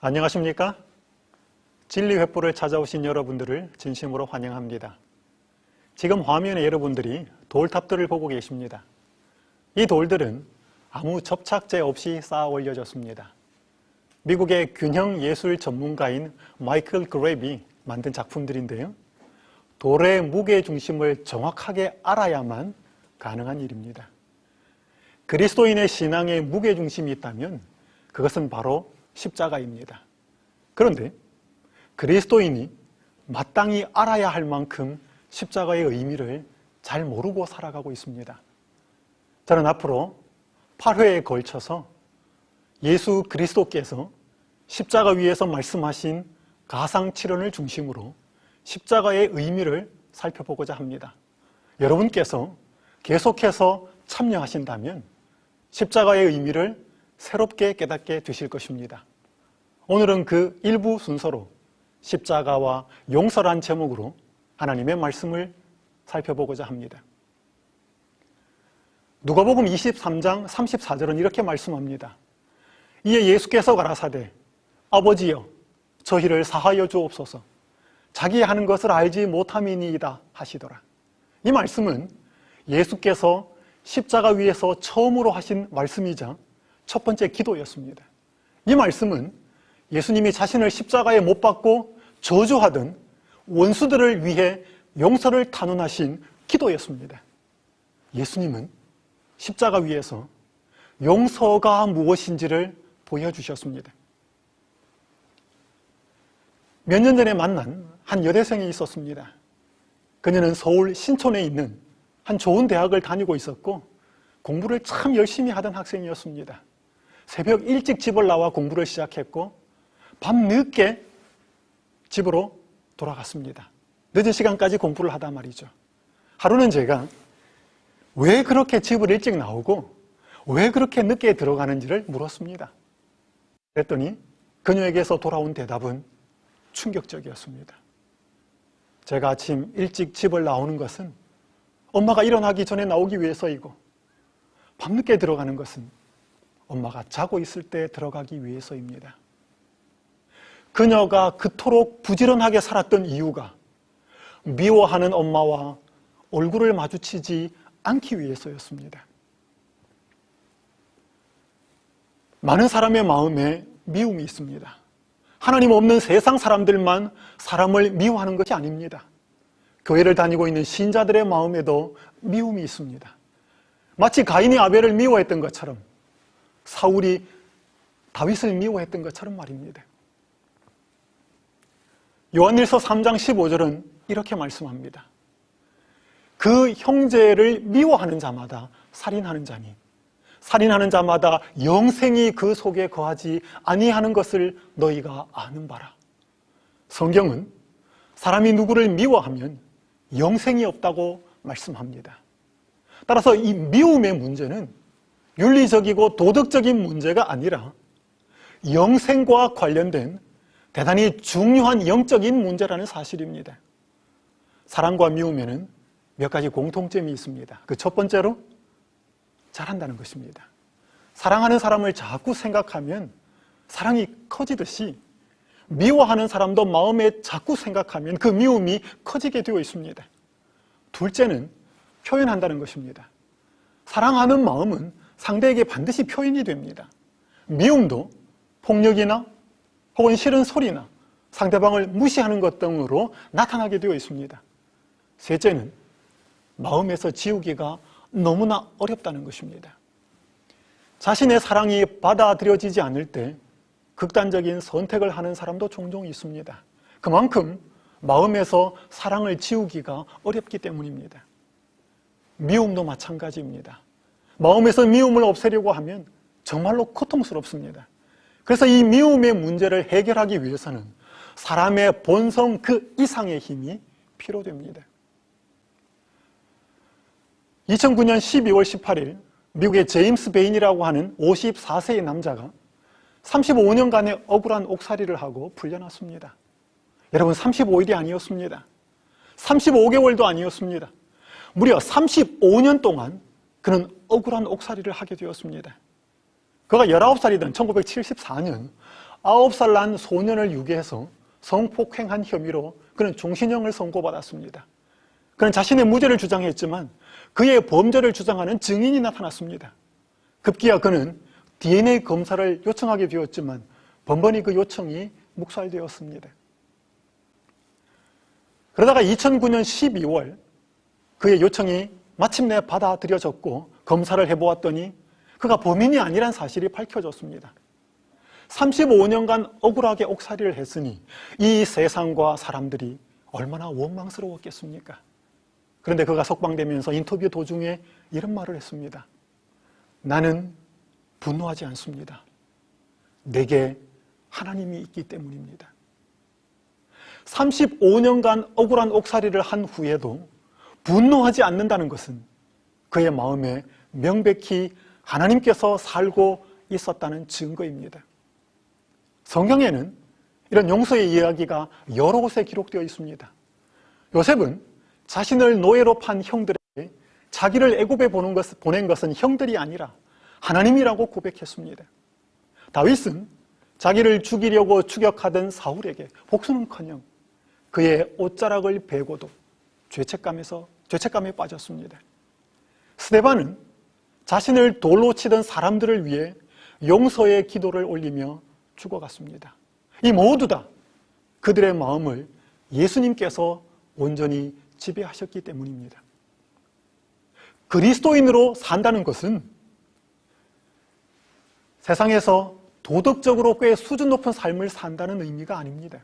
안녕하십니까? 진리회포를 찾아오신 여러분들을 진심으로 환영합니다. 지금 화면에 여러분들이 돌탑들을 보고 계십니다. 이 돌들은 아무 접착제 없이 쌓아 올려졌습니다. 미국의 균형 예술 전문가인 마이클 그랩이 만든 작품들인데요. 돌의 무게 중심을 정확하게 알아야만 가능한 일입니다. 그리스도인의 신앙에 무게 중심이 있다면 그것은 바로 십자가입니다. 그런데 그리스도인이 마땅히 알아야 할 만큼 십자가의 의미를 잘 모르고 살아가고 있습니다. 저는 앞으로 8회에 걸쳐서 예수 그리스도께서 십자가 위에서 말씀하신 가상칠언을 중심으로 십자가의 의미를 살펴보고자 합니다. 여러분께서 계속해서 참여하신다면 십자가의 의미를 새롭게 깨닫게 되실 것입니다. 오늘은 그 일부 순서로 십자가와 용서란 제목으로 하나님의 말씀을 살펴보고자 합니다. 누가복음 23장 34절은 이렇게 말씀합니다. 이에 예수께서 가라사대 아버지여 저희를 사하여 주옵소서 자기 하는 것을 알지 못함이니이다 하시더라. 이 말씀은 예수께서 십자가 위에서 처음으로 하신 말씀이자 첫 번째 기도였습니다. 이 말씀은 예수님이 자신을 십자가에 못 박고 저주하던 원수들을 위해 용서를 탄원하신 기도였습니다. 예수님은 십자가 위에서 용서가 무엇인지를 보여주셨습니다. 몇 년 전에 만난 한 여대생이 있었습니다. 그녀는 서울 신촌에 있는 한 좋은 대학을 다니고 있었고 공부를 참 열심히 하던 학생이었습니다. 새벽 일찍 집을 나와 공부를 시작했고 밤늦게 집으로 돌아갔습니다. 늦은 시간까지 공부를 하다 말이죠. 하루는 제가 왜 그렇게 집을 일찍 나오고 왜 그렇게 늦게 들어가는지를 물었습니다. 그랬더니 그녀에게서 돌아온 대답은 충격적이었습니다. 제가 아침 일찍 집을 나오는 것은 엄마가 일어나기 전에 나오기 위해서이고 밤늦게 들어가는 것은 엄마가 자고 있을 때 들어가기 위해서입니다. 그녀가 그토록 부지런하게 살았던 이유가 미워하는 엄마와 얼굴을 마주치지 않기 위해서였습니다. 많은 사람의 마음에 미움이 있습니다. 하나님 없는 세상 사람들만 사람을 미워하는 것이 아닙니다. 교회를 다니고 있는 신자들의 마음에도 미움이 있습니다. 마치 가인이 아벨을 미워했던 것처럼 사울이 다윗을 미워했던 것처럼 말입니다. 요한일서 3장 15절은 이렇게 말씀합니다. 그 형제를 미워하는 자마다 살인하는 자니 살인하는 자마다 영생이 그 속에 거하지 아니하는 것을 너희가 아는 바라. 성경은 사람이 누구를 미워하면 영생이 없다고 말씀합니다. 따라서 이 미움의 문제는 윤리적이고 도덕적인 문제가 아니라 영생과 관련된 대단히 중요한 영적인 문제라는 사실입니다. 사랑과 미움에는 몇 가지 공통점이 있습니다. 그 첫 번째로 잘한다는 것입니다. 사랑하는 사람을 자꾸 생각하면 사랑이 커지듯이 미워하는 사람도 마음에 자꾸 생각하면 그 미움이 커지게 되어 있습니다. 둘째는 표현한다는 것입니다. 사랑하는 마음은 상대에게 반드시 표현이 됩니다. 미움도 폭력이나 혹은 싫은 소리나 상대방을 무시하는 것 등으로 나타나게 되어 있습니다. 셋째는 마음에서 지우기가 너무나 어렵다는 것입니다. 자신의 사랑이 받아들여지지 않을 때 극단적인 선택을 하는 사람도 종종 있습니다. 그만큼 마음에서 사랑을 지우기가 어렵기 때문입니다. 미움도 마찬가지입니다. 마음에서 미움을 없애려고 하면 정말로 고통스럽습니다. 그래서 이 미움의 문제를 해결하기 위해서는 사람의 본성 그 이상의 힘이 필요됩니다. 2009년 12월 18일 미국의 제임스 베인이라고 하는 54세의 남자가 35년간의 억울한 옥살이를 하고 풀려났습니다. 여러분 35일이 아니었습니다. 35개월도 아니었습니다. 무려 35년 동안 그는 억울한 옥살이를 하게 되었습니다. 그가 19살이던 1974년 9살 난 소년을 유괴해서 성폭행한 혐의로 그는 종신형을 선고받았습니다. 그는 자신의 무죄를 주장했지만 그의 범죄를 주장하는 증인이 나타났습니다. 급기야 그는 DNA 검사를 요청하게 되었지만 번번이 그 요청이 묵살되었습니다. 그러다가 2009년 12월 그의 요청이 마침내 받아들여졌고 검사를 해보았더니 그가 범인이 아니란 사실이 밝혀졌습니다. 35년간 억울하게 옥살이를 했으니 이 세상과 사람들이 얼마나 원망스러웠겠습니까? 그런데 그가 석방되면서 인터뷰 도중에 이런 말을 했습니다. 나는 분노하지 않습니다. 내게 하나님이 있기 때문입니다. 35년간 억울한 옥살이를 한 후에도 분노하지 않는다는 것은 그의 마음에 명백히 하나님께서 살고 있었다는 증거입니다. 성경에는 이런 용서의 이야기가 여러 곳에 기록되어 있습니다. 요셉은 자신을 노예로 판 형들에게 자기를 애굽에 보낸 것은 형들이 아니라 하나님이라고 고백했습니다. 다윗은 자기를 죽이려고 추격하던 사울에게 복수는커녕 그의 옷자락을 베고도 죄책감에 빠졌습니다. 스데반은 자신을 돌로 치던 사람들을 위해 용서의 기도를 올리며 죽어갔습니다. 이 모두 다 그들의 마음을 예수님께서 온전히 지배하셨기 때문입니다. 그리스도인으로 산다는 것은 세상에서 도덕적으로 꽤 수준 높은 삶을 산다는 의미가 아닙니다.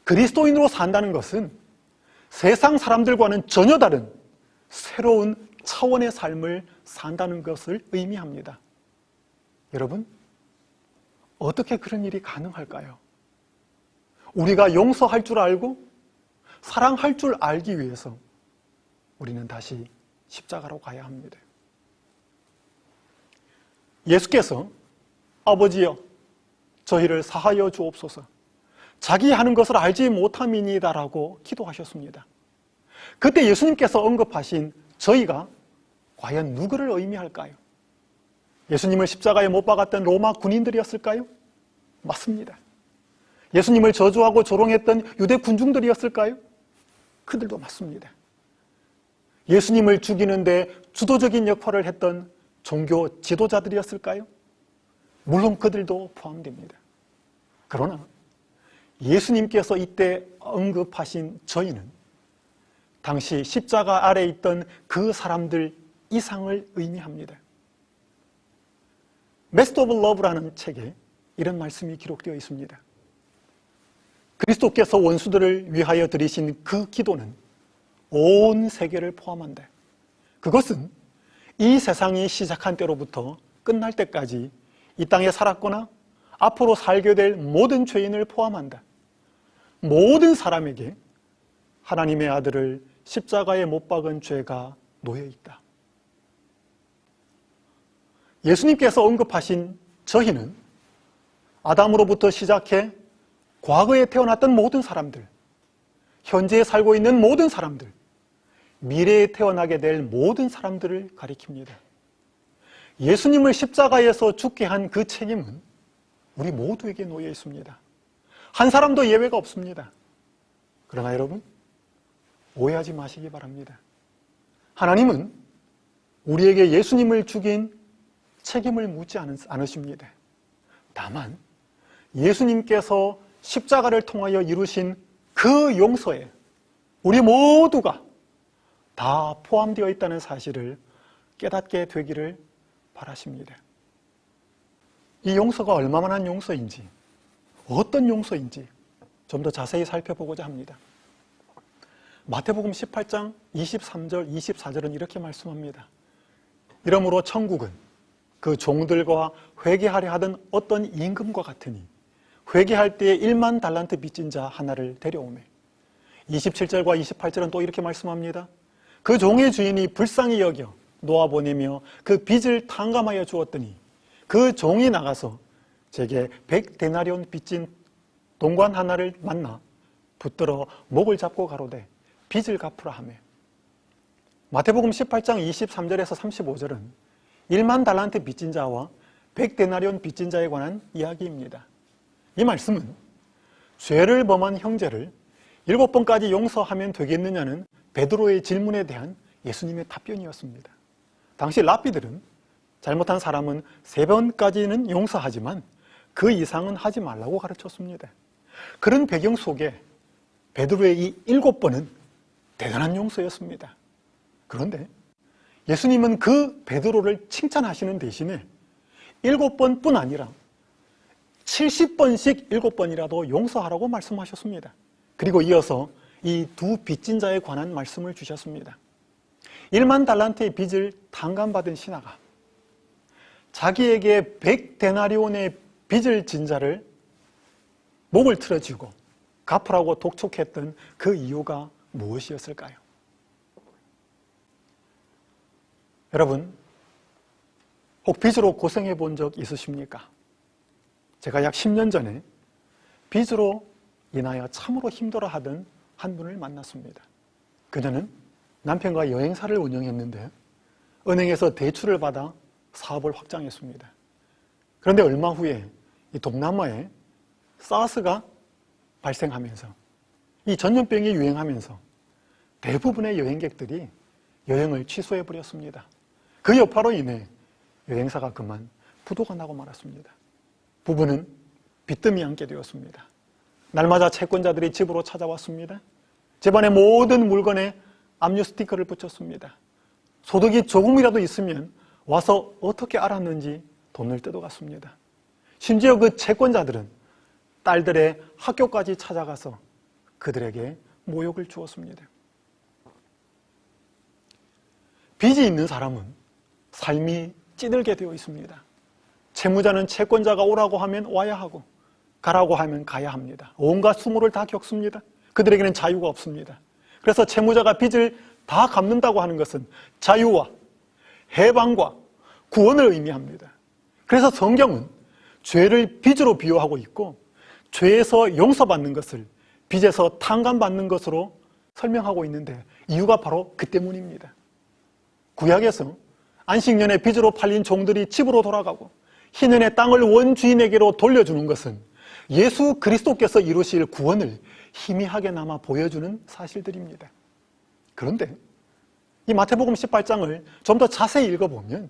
그리스도인으로 산다는 것은 세상 사람들과는 전혀 다른 새로운 차원의 삶을 산다는 것을 의미합니다. 여러분, 어떻게 그런 일이 가능할까요? 우리가 용서할 줄 알고 사랑할 줄 알기 위해서 우리는 다시 십자가로 가야 합니다. 예수께서 아버지여 저희를 사하여 주옵소서 자기 하는 것을 알지 못함이니이다라고 기도하셨습니다. 그때 예수님께서 언급하신 저희가 과연 누구를 의미할까요? 예수님을 십자가에 못 박았던 로마 군인들이었을까요? 맞습니다. 예수님을 저주하고 조롱했던 유대 군중들이었을까요? 그들도 맞습니다. 예수님을 죽이는데 주도적인 역할을 했던 종교 지도자들이었을까요? 물론 그들도 포함됩니다. 그러나 예수님께서 이때 언급하신 저희는 당시 십자가 아래에 있던 그 사람들 이상을 의미합니다. Master of Love라는 책에 이런 말씀이 기록되어 있습니다. 그리스도께서 원수들을 위하여 드리신 그 기도는 온 세계를 포함한다. 그것은 이 세상이 시작한 때로부터 끝날 때까지 이 땅에 살았거나 앞으로 살게 될 모든 죄인을 포함한다. 모든 사람에게 하나님의 아들을 십자가에 못 박은 죄가 놓여 있다. 예수님께서 언급하신 저희는 아담으로부터 시작해 과거에 태어났던 모든 사람들, 현재에 살고 있는 모든 사람들, 미래에 태어나게 될 모든 사람들을 가리킵니다. 예수님을 십자가에서 죽게 한 그 책임은 우리 모두에게 놓여 있습니다. 한 사람도 예외가 없습니다. 그러나 여러분, 오해하지 마시기 바랍니다. 하나님은 우리에게 예수님을 죽인 책임을 묻지 않으십니다. 다만 예수님께서 십자가를 통하여 이루신 그 용서에 우리 모두가 다 포함되어 있다는 사실을 깨닫게 되기를 바라십니다. 이 용서가 얼마만한 용서인지, 어떤 용서인지 좀 더 자세히 살펴보고자 합니다. 마태복음 18장 23절, 24절은 이렇게 말씀합니다. 이러므로 천국은 그 종들과 회개하려 하던 어떤 임금과 같으니 회개할 때에 1만 달란트 빚진 자 하나를 데려오매. 27절과 28절은 또 이렇게 말씀합니다. 그 종의 주인이 불쌍히 여겨 놓아보내며 그 빚을 탕감하여 주었더니 그 종이 나가서 제게 100데나리온 빚진 동관 하나를 만나 붙들어 목을 잡고 가로되 빚을 갚으라 하며. 마태복음 18장 23절에서 35절은 1만 달란트 빚진 자와 100데나리온 빚진 자에 관한 이야기입니다. 이 말씀은 죄를 범한 형제를 7번까지 용서하면 되겠느냐는 베드로의 질문에 대한 예수님의 답변이었습니다. 당시 랍비들은 잘못한 사람은 3번까지는 용서하지만 그 이상은 하지 말라고 가르쳤습니다. 그런 배경 속에 베드로의 이 7번은 대단한 용서였습니다. 그런데 예수님은 그 베드로를 칭찬하시는 대신에 7번뿐 아니라 70번씩 7번이라도 용서하라고 말씀하셨습니다. 그리고 이어서 이 두 빚진 자에 관한 말씀을 주셨습니다. 1만 달란트의 빚을 탕감받은 신하가 자기에게 100데나리온의 빚을 진 자를 목을 틀어쥐고 갚으라고 독촉했던 그 이유가 무엇이었을까요? 여러분, 혹 빚으로 고생해 본 적 있으십니까? 제가 약 10년 전에 빚으로 인하여 참으로 힘들어하던 한 분을 만났습니다. 그녀는 남편과 여행사를 운영했는데 은행에서 대출을 받아 사업을 확장했습니다. 그런데 얼마 후에 이 동남아에 사스가 발생하면서 이 전염병이 유행하면서 대부분의 여행객들이 여행을 취소해버렸습니다. 그 여파로 인해 여행사가 그만 부도가 나고 말았습니다. 부부는 빚더미 안게 되었습니다. 날마다 채권자들이 집으로 찾아왔습니다. 집안의 모든 물건에 압류 스티커를 붙였습니다. 소득이 조금이라도 있으면 와서 어떻게 알았는지 돈을 뜯어갔습니다. 심지어 그 채권자들은 딸들의 학교까지 찾아가서 그들에게 모욕을 주었습니다. 빚이 있는 사람은 삶이 찌들게 되어 있습니다. 채무자는 채권자가 오라고 하면 와야 하고 가라고 하면 가야 합니다. 온갖 수모를 다 겪습니다. 그들에게는 자유가 없습니다. 그래서 채무자가 빚을 다 갚는다고 하는 것은 자유와 해방과 구원을 의미합니다. 그래서 성경은 죄를 빚으로 비유하고 있고 죄에서 용서받는 것을 빚에서 탕감받는 것으로 설명하고 있는데 이유가 바로 그 때문입니다. 구약에서 안식년에 빚으로 팔린 종들이 집으로 돌아가고 희년의 땅을 원주인에게로 돌려주는 것은 예수 그리스도께서 이루실 구원을 희미하게 남아 보여주는 사실들입니다. 그런데 이 마태복음 18장을 좀 더 자세히 읽어보면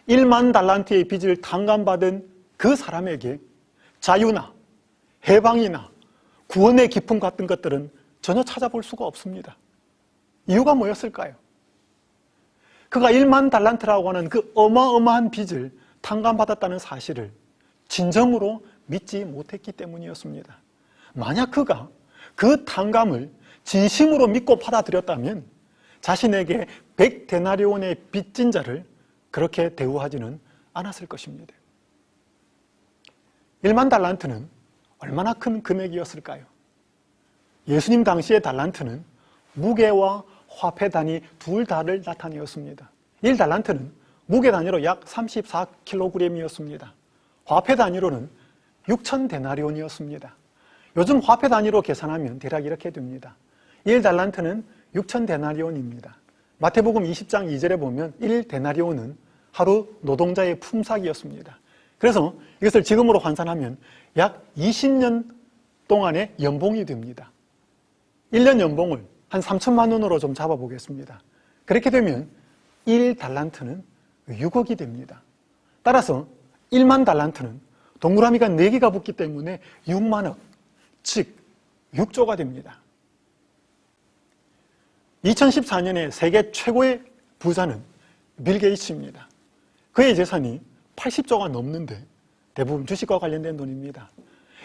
1만 달란트의 빚을 탕감받은 그 사람에게 자유나 해방이나 구원의 기쁨 같은 것들은 전혀 찾아볼 수가 없습니다. 이유가 뭐였을까요? 그가 1만 달란트라고 하는 그 어마어마한 빚을 탕감받았다는 사실을 진정으로 믿지 못했기 때문이었습니다. 만약 그가 그 탕감을 진심으로 믿고 받아들였다면 자신에게 100데나리온의 빚진 자를 그렇게 대우하지는 않았을 것입니다. 1만 달란트는 얼마나 큰 금액이었을까요? 예수님 당시의 달란트는 무게와 화폐 단위 둘 다를 나타내었습니다. 1달란트는 무게 단위로 약 34kg이었습니다. 화폐 단위로는 6,000데나리온이었습니다. 요즘 화폐 단위로 계산하면 대략 이렇게 됩니다. 1달란트는 6,000데나리온입니다. 마태복음 20장 2절에 보면 1데나리온은 하루 노동자의 품삯이었습니다. 그래서 이것을 지금으로 환산하면 약 20년 동안의 연봉이 됩니다. 1년 연봉을 한 3천만 원으로 좀 잡아보겠습니다. 그렇게 되면 1달란트는 6억이 됩니다. 따라서 1만 달란트는 동그라미가 4개가 붙기 때문에 6만억, 즉 6조가 됩니다. 2014년에 세계 최고의 부자는 빌 게이츠입니다. 그의 재산이 80조가 넘는데 대부분 주식과 관련된 돈입니다.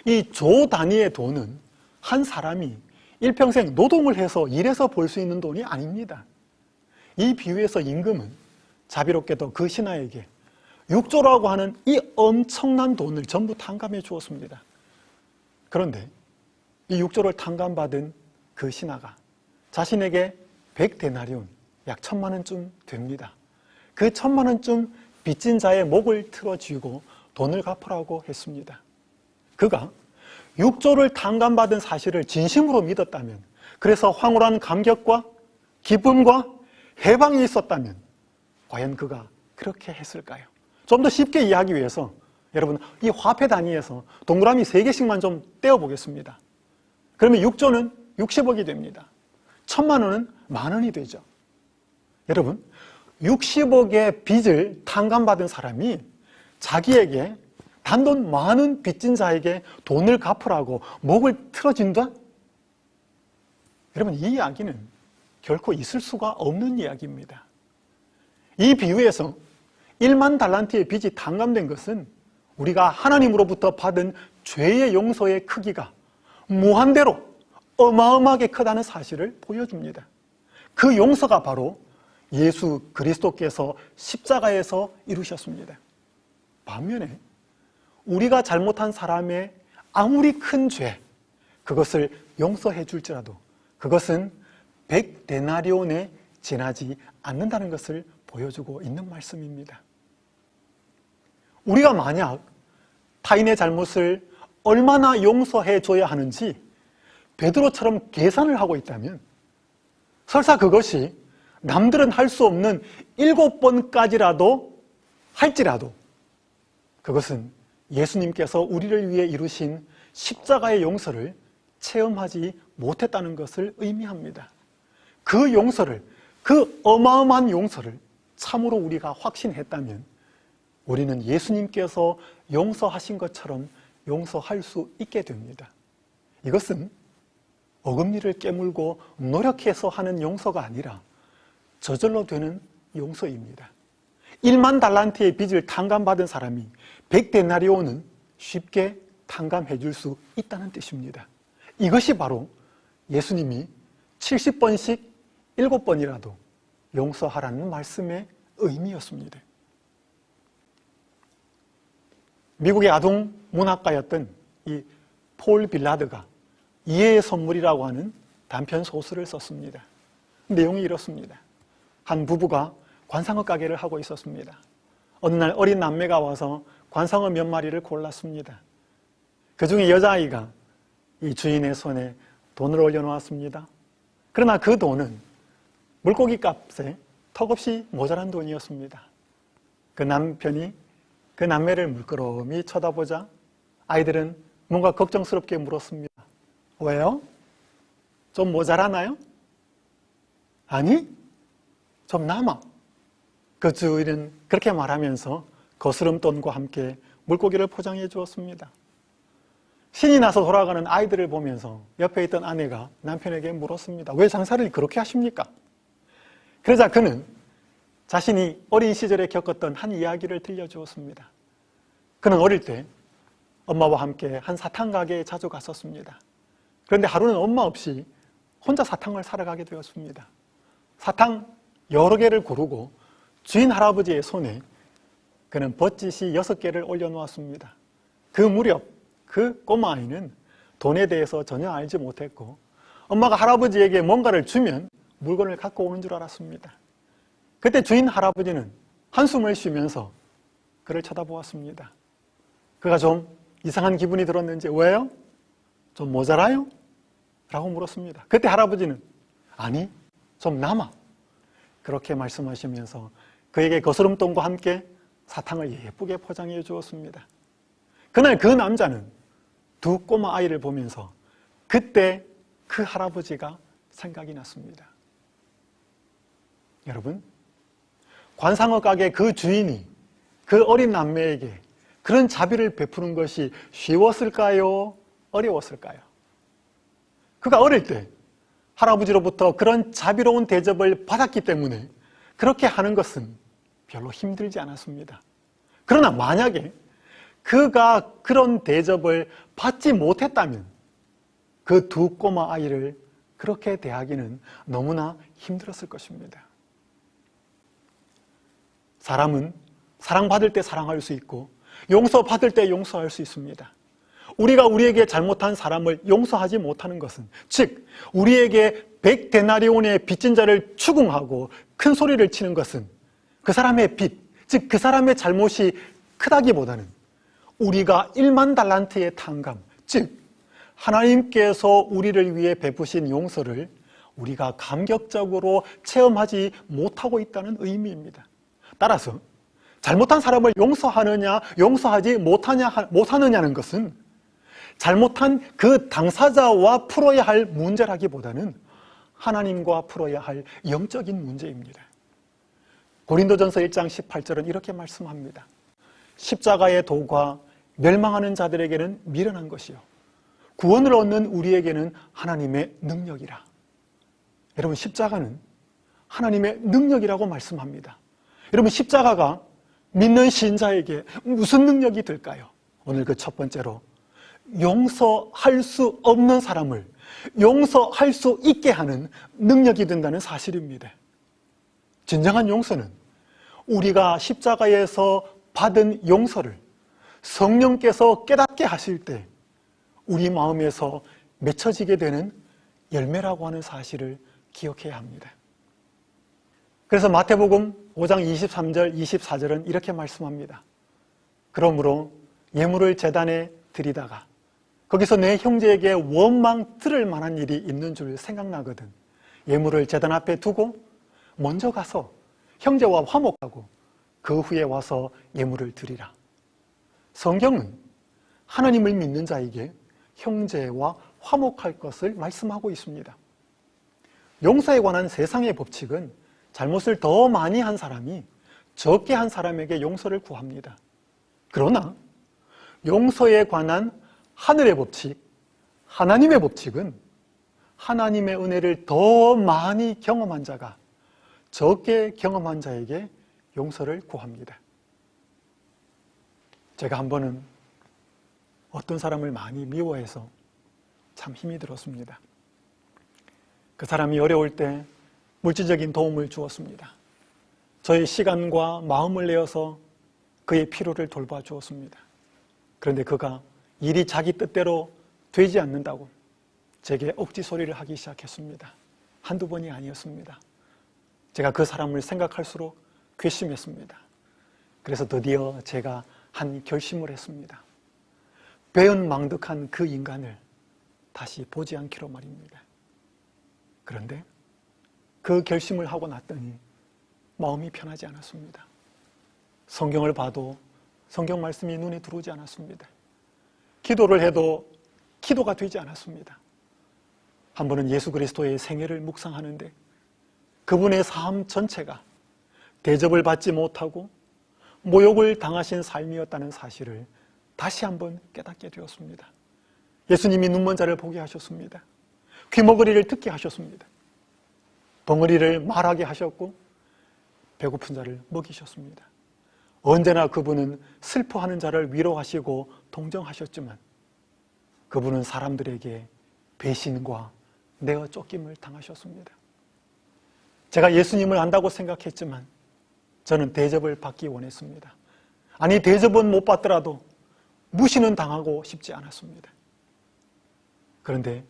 이 조 단위의 돈은 한 사람이 일평생 노동을 해서 일해서 벌 수 있는 돈이 아닙니다. 이 비유에서 임금은 자비롭게도 그 신하에게 6조라고 하는 이 엄청난 돈을 전부 탕감해 주었습니다. 그런데 이 6조를 탕감받은 그 신하가 자신에게 100데나리온, 약 1,000만 원쯤 됩니다. 그 1,000만 원쯤 빚진 자의 목을 틀어쥐고 돈을 갚으라고 했습니다. 그가 6조를 탕감받은 사실을 진심으로 믿었다면, 그래서 황홀한 감격과 기쁨과 해방이 있었다면 과연 그가 그렇게 했을까요? 좀 더 쉽게 이해하기 위해서 여러분, 이 화폐 단위에서 동그라미 3개씩만 좀 떼어보겠습니다. 그러면 6조는 60억이 됩니다. 1000만 원은 10,000원이 되죠. 여러분, 60억의 빚을 탕감받은 사람이 자기에게 단돈 10,000원 빚진 자에게 돈을 갚으라고 목을 틀어준다? 여러분, 이 이야기는 결코 있을 수가 없는 이야기입니다. 이 비유에서 1만 달란트의 빚이 탕감된 것은 우리가 하나님으로부터 받은 죄의 용서의 크기가 무한대로 어마어마하게 크다는 사실을 보여줍니다. 그 용서가 바로 예수 그리스도께서 십자가에서 이루셨습니다. 반면에 우리가 잘못한 사람의 아무리 큰 죄, 그것을 용서해 줄지라도 그것은 100데나리온에 지나지 않는다는 것을 보여주고 있는 말씀입니다. 우리가 만약 타인의 잘못을 얼마나 용서해 줘야 하는지 베드로처럼 계산을 하고 있다면 설사 그것이 남들은 할 수 없는 7번까지라도 할지라도 그것은 예수님께서 우리를 위해 이루신 십자가의 용서를 체험하지 못했다는 것을 의미합니다. 그 용서를, 그 어마어마한 용서를 참으로 우리가 확신했다면 우리는 예수님께서 용서하신 것처럼 용서할 수 있게 됩니다. 이것은 어금니를 깨물고 노력해서 하는 용서가 아니라 저절로 되는 용서입니다. 1만 달란트의 빚을 탕감받은 사람이 100데나리온은 쉽게 탕감해 줄 수 있다는 뜻입니다. 이것이 바로 예수님이 70번씩 7번이라도 용서하라는 말씀의 의미였습니다. 미국의 아동 문학가였던 이 폴 빌라드가 이해의 선물이라고 하는 단편 소설을 썼습니다. 내용이 이렇습니다. 한 부부가 관상어 가게를 하고 있었습니다. 어느 날 어린 남매가 와서 관상어 몇 마리를 골랐습니다. 그 중에 여자아이가 이 주인의 손에 돈을 올려놓았습니다. 그러나 그 돈은 물고기 값에 턱없이 모자란 돈이었습니다. 그 남편이 그 남매를 물끄러미 쳐다보자 아이들은 뭔가 걱정스럽게 물었습니다. 왜요? 좀 모자라나요? 아니, 좀 남아. 그 주인은 그렇게 말하면서 거스름돈과 함께 물고기를 포장해 주었습니다. 신이 나서 돌아가는 아이들을 보면서 옆에 있던 아내가 남편에게 물었습니다. 왜 장사를 그렇게 하십니까? 그러자 그는 자신이 어린 시절에 겪었던 한 이야기를 들려주었습니다. 그는 어릴 때 엄마와 함께 한 사탕 가게에 자주 갔었습니다. 그런데 하루는 엄마 없이 혼자 사탕을 사러 가게 되었습니다. 사탕 여러 개를 고르고 주인 할아버지의 손에 그는 버짓이 6개를 올려놓았습니다. 그 무렵 그 꼬마 아이는 돈에 대해서 전혀 알지 못했고 엄마가 할아버지에게 뭔가를 주면 물건을 갖고 오는 줄 알았습니다. 그때 주인 할아버지는 한숨을 쉬면서 그를 쳐다보았습니다. 그가 좀 이상한 기분이 들었는지 왜요? 좀 모자라요? 라고 물었습니다. 그때 할아버지는 아니, 좀 남아. 그렇게 말씀하시면서 그에게 거스름돈과 함께 사탕을 예쁘게 포장해 주었습니다. 그날 그 남자는 두 꼬마 아이를 보면서 그때 그 할아버지가 생각이 났습니다. 여러분, 관상어 가게 그 주인이 그 어린 남매에게 그런 자비를 베푸는 것이 쉬웠을까요? 어려웠을까요? 그가 어릴 때 할아버지로부터 그런 자비로운 대접을 받았기 때문에 그렇게 하는 것은 별로 힘들지 않았습니다. 그러나 만약에 그가 그런 대접을 받지 못했다면 그 두 꼬마 아이를 그렇게 대하기는 너무나 힘들었을 것입니다. 사람은 사랑받을 때 사랑할 수 있고 용서받을 때 용서할 수 있습니다. 우리가 우리에게 잘못한 사람을 용서하지 못하는 것은 즉 우리에게 100데나리온의 빚진 자를 추궁하고 큰 소리를 치는 것은 그 사람의 빚, 즉 그 사람의 잘못이 크다기보다는 우리가 1만 달란트의 탕감, 즉 하나님께서 우리를 위해 베푸신 용서를 우리가 감격적으로 체험하지 못하고 있다는 의미입니다. 따라서 잘못한 사람을 용서하느냐, 용서하지 못하느냐는 것은 잘못한 그 당사자와 풀어야 할 문제라기보다는 하나님과 풀어야 할 영적인 문제입니다. 고린도전서 1장 18절은 이렇게 말씀합니다. 십자가의 도가 멸망하는 자들에게는 미련한 것이요 구원을 얻는 우리에게는 하나님의 능력이라. 여러분, 십자가는 하나님의 능력이라고 말씀합니다. 여러분, 십자가가 믿는 신자에게 무슨 능력이 될까요? 오늘 그 첫 번째로 용서할 수 없는 사람을 용서할 수 있게 하는 능력이 된다는 사실입니다. 진정한 용서는 우리가 십자가에서 받은 용서를 성령께서 깨닫게 하실 때 우리 마음에서 맺혀지게 되는 열매라고 하는 사실을 기억해야 합니다. 그래서 마태복음 5장 23절, 24절은 이렇게 말씀합니다. 그러므로 예물을 제단에 드리다가 거기서 내 형제에게 원망 들을 만한 일이 있는 줄 생각나거든 예물을 제단 앞에 두고 먼저 가서 형제와 화목하고 그 후에 와서 예물을 드리라. 성경은 하나님을 믿는 자에게 형제와 화목할 것을 말씀하고 있습니다. 용서에 관한 세상의 법칙은 잘못을 더 많이 한 사람이 적게 한 사람에게 용서를 구합니다. 그러나 용서에 관한 하늘의 법칙, 하나님의 법칙은 하나님의 은혜를 더 많이 경험한 자가 적게 경험한 자에게 용서를 구합니다. 제가 한 번은 어떤 사람을 많이 미워해서 참 힘이 들었습니다. 그 사람이 어려울 때 물질적인 도움을 주었습니다. 저의 시간과 마음을 내어서 그의 필요를 돌봐주었습니다. 그런데 그가 일이 자기 뜻대로 되지 않는다고 제게 억지 소리를 하기 시작했습니다. 한두 번이 아니었습니다. 제가 그 사람을 생각할수록 괘씸했습니다. 그래서 드디어 제가 한 결심을 했습니다. 배은망덕한 그 인간을 다시 보지 않기로 말입니다. 그런데 그 결심을 하고 났더니 마음이 편하지 않았습니다. 성경을 봐도 성경 말씀이 눈에 들어오지 않았습니다. 기도를 해도 기도가 되지 않았습니다. 한 번은 예수 그리스도의 생애를 묵상하는데 그분의 삶 전체가 대접을 받지 못하고 모욕을 당하신 삶이었다는 사실을 다시 한번 깨닫게 되었습니다. 예수님이 눈먼 자를 보게 하셨습니다. 귀머거리를 듣게 하셨습니다. 벙어리를 말하게 하셨고 배고픈 자를 먹이셨습니다. 언제나 그분은 슬퍼하는 자를 위로하시고 동정하셨지만 그분은 사람들에게 배신과 내어 쫓김을 당하셨습니다. 제가 예수님을 안다고 생각했지만 저는 대접을 받기 원했습니다. 아니, 대접은 못 받더라도 무시는 당하고 싶지 않았습니다. 그런데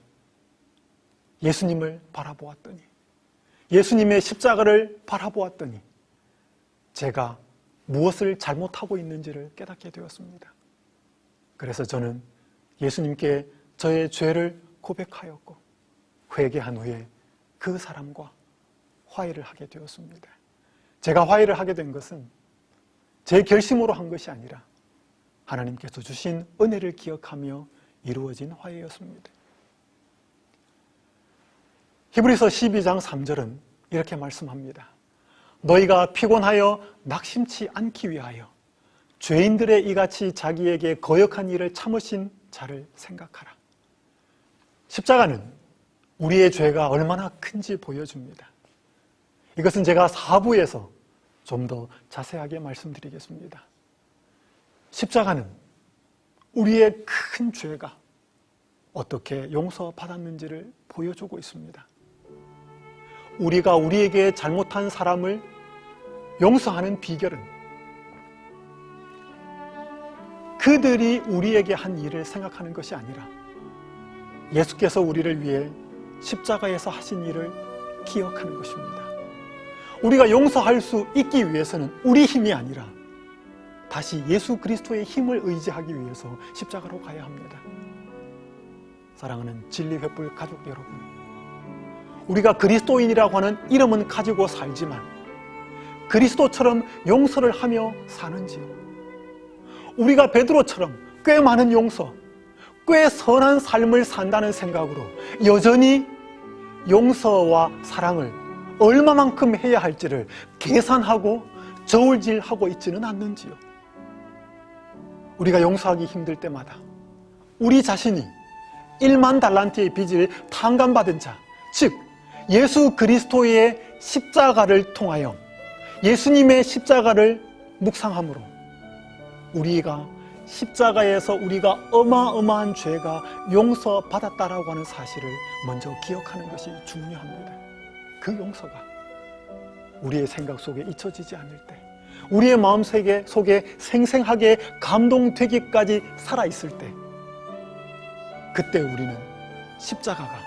예수님을 바라보았더니, 예수님의 십자가를 바라보았더니 제가 무엇을 잘못하고 있는지를 깨닫게 되었습니다. 그래서 저는 예수님께 저의 죄를 고백하였고 회개한 후에 그 사람과 화해를 하게 되었습니다. 제가 화해를 하게 된 것은 제 결심으로 한 것이 아니라 하나님께서 주신 은혜를 기억하며 이루어진 화해였습니다. 히브리서 12장 3절은 이렇게 말씀합니다. 너희가 피곤하여 낙심치 않기 위하여 죄인들의 이같이 자기에게 거역한 일을 참으신 자를 생각하라. 십자가는 우리의 죄가 얼마나 큰지 보여줍니다. 이것은 제가 4부에서 좀 더 자세하게 말씀드리겠습니다. 십자가는 우리의 큰 죄가 어떻게 용서받았는지를 보여주고 있습니다. 우리가 우리에게 잘못한 사람을 용서하는 비결은 그들이 우리에게 한 일을 생각하는 것이 아니라 예수께서 우리를 위해 십자가에서 하신 일을 기억하는 것입니다. 우리가 용서할 수 있기 위해서는 우리 힘이 아니라 다시 예수 그리스도의 힘을 의지하기 위해서 십자가로 가야 합니다. 사랑하는 진리횃불 가족 여러분, 우리가 그리스도인이라고 하는 이름은 가지고 살지만 그리스도처럼 용서를 하며 사는지요? 우리가 베드로처럼 꽤 많은 용서, 꽤 선한 삶을 산다는 생각으로 여전히 용서와 사랑을 얼마만큼 해야 할지를 계산하고 저울질하고 있지는 않는지요? 우리가 용서하기 힘들 때마다 우리 자신이 1만 달란트의 빚을 탕감받은 자, 즉 예수 그리스도의 십자가를 통하여 예수님의 십자가를 묵상함으로 우리가 십자가에서 우리가 어마어마한 죄가 용서받았다라고 하는 사실을 먼저 기억하는 것이 중요합니다. 그 용서가 우리의 생각 속에 잊혀지지 않을 때, 우리의 마음속에 생생하게 감동되기까지 살아있을 때, 그때 우리는 십자가가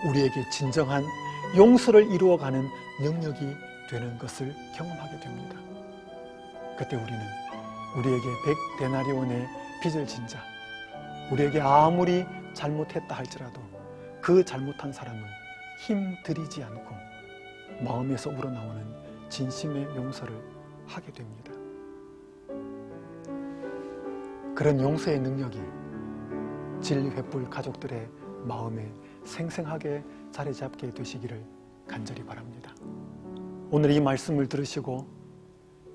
우리에게 진정한 용서를 이루어가는 영역이 되는 것을 경험하게 됩니다. 그때 우리는 우리에게 100데나리온의 빚을 진 자, 우리에게 아무리 잘못했다 할지라도 그 잘못한 사람을 힘들이지 않고 마음에서 우러나오는 진심의 용서를 하게 됩니다. 그런 용서의 능력이 진리횃불 가족들의 마음에 생생하게 자리 잡게 되시기를 간절히 바랍니다. 오늘 이 말씀을 들으시고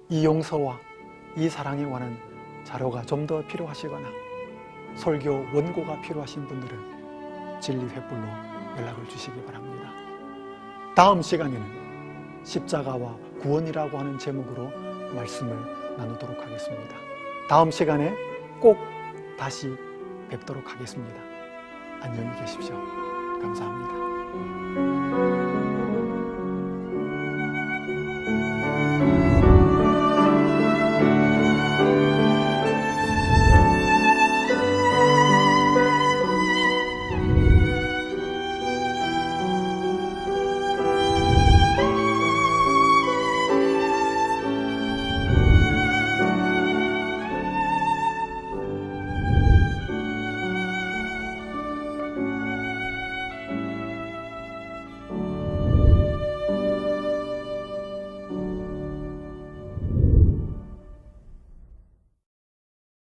이 용서와 이 사랑에 관한 자료가 좀 더 필요하시거나 설교 원고가 필요하신 분들은 진리횃불로 연락을 주시기 바랍니다. 다음 시간에는 십자가와 구원이라고 하는 제목으로 말씀을 나누도록 하겠습니다. 다음 시간에 꼭 다시 뵙도록 하겠습니다. 안녕히 계십시오. 감사합니다.